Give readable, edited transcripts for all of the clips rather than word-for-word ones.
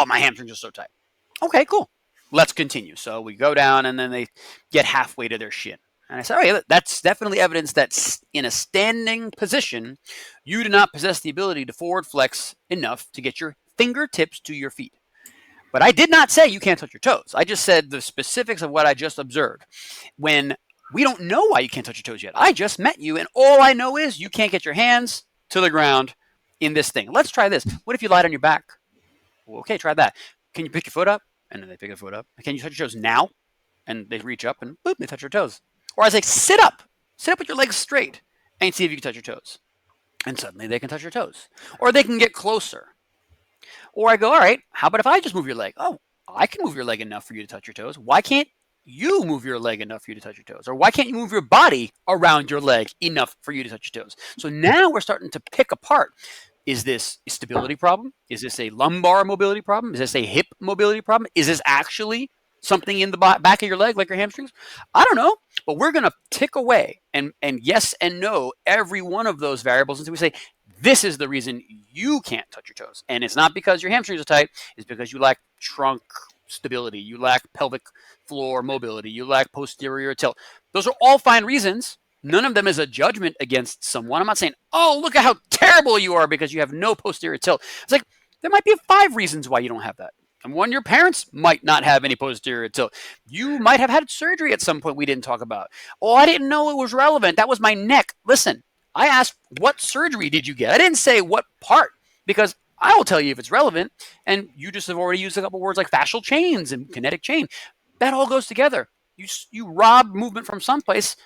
oh, my hamstrings are so tight. Okay, cool. Let's continue. So we go down, and then they get halfway to their shin. And I said, oh, yeah, that's definitely evidence that in a standing position, you do not possess the ability to forward flex enough to get your fingertips to your feet. But I did not say you can't touch your toes. I just said the specifics of what I just observed. When we don't know why you can't touch your toes yet. I just met you, and all I know is you can't get your hands to the ground in this thing. Let's try this. What if you lied on your back? Well, okay, try that. Can you pick your foot up? And then they pick their foot up. Can you touch your toes now? And they reach up, and boop, they touch their toes. Or I say, sit up. Sit up with your legs straight and see if you can touch your toes. And suddenly they can touch their toes. Or they can get closer. Or I go, all right, how about if I just move your leg? Oh, I can move your leg enough for you to touch your toes. Why can't you move your leg enough for you to touch your toes? Or why can't you move your body around your leg enough for you to touch your toes? So now we're starting to pick apart. Is this a stability problem? Is this a lumbar mobility problem? Is this a hip mobility problem? Is this actually something in the back of your leg, like your hamstrings? I don't know, but we're going to tick away and yes and no every one of those variables until we say, this is the reason you can't touch your toes. And it's not because your hamstrings are tight. It's because you lack trunk stability. You lack pelvic floor mobility. You lack posterior tilt. Those are all fine reasons. None of them is a judgment against someone. I'm not saying, oh, look at how terrible you are because you have no posterior tilt. It's like, there might be 5 reasons why you don't have that. And one, your parents might not have any posterior tilt. You might have had surgery at some point we didn't talk about. Oh, I didn't know it was relevant. That was my neck. Listen, I asked, what surgery did you get? I didn't say what part, because I will tell you if it's relevant. And you just have already used a couple words like fascial chains and kinetic chain. That all goes together. You rob movement from someplace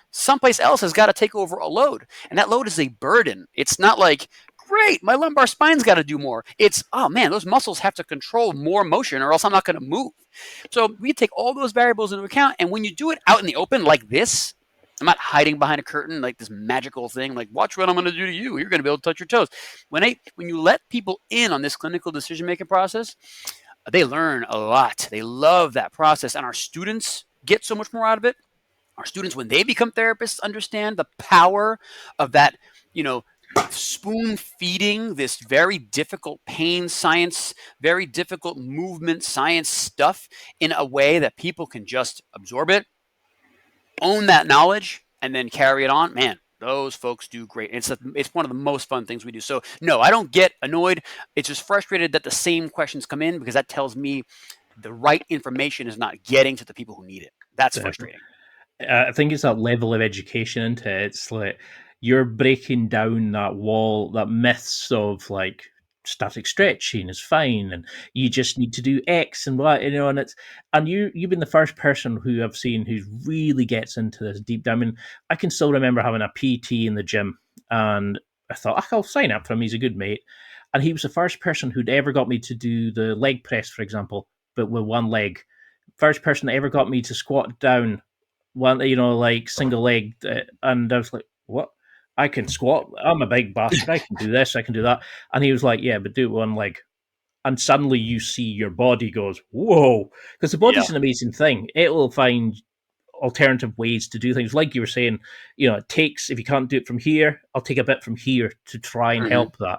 else has got to take over a load. And that load is a burden. It's not like, great, my lumbar spine's got to do more. It's, oh man, those muscles have to control more motion or else I'm not going to move. So we take all those variables into account. And when you do it out in the open like this, I'm not hiding behind a curtain like this magical thing, like watch what I'm going to do to you. You're going to be able to touch your toes. When you let people in on this clinical decision-making process, they learn a lot. They love that process. And our students get so much more out of it. Our students, when they become therapists, understand the power of that, spoon feeding this very difficult pain science, very difficult movement science stuff in a way that people can just absorb it, own that knowledge, and then carry it on. Man, those folks do great. It's one of the most fun things we do. So no, I don't get annoyed. It's just frustrated that the same questions come in because that tells me the right information is not getting to the people who need it. That's frustrating. I think it's that level of education into it. It's like you're breaking down that wall, that myths of like static stretching is fine and you just need to do X and Y, and you've been the first person who I've seen who really gets into this deep down. I mean, I can still remember having a PT in the gym and I thought, I'll sign up for him, he's a good mate. And he was the first person who'd ever got me to do the leg press, for example, but with one leg. First person that ever got me to squat down one, like single leg, and I was like, what? I can squat. I'm a big bastard. I can do this. I can do that. And he was like, yeah, but do it one leg. And suddenly you see your body goes, whoa. Because the body's an amazing thing. It will find alternative ways to do things. Like you were saying, it takes, if you can't do it from here, I'll take a bit from here to try and help that.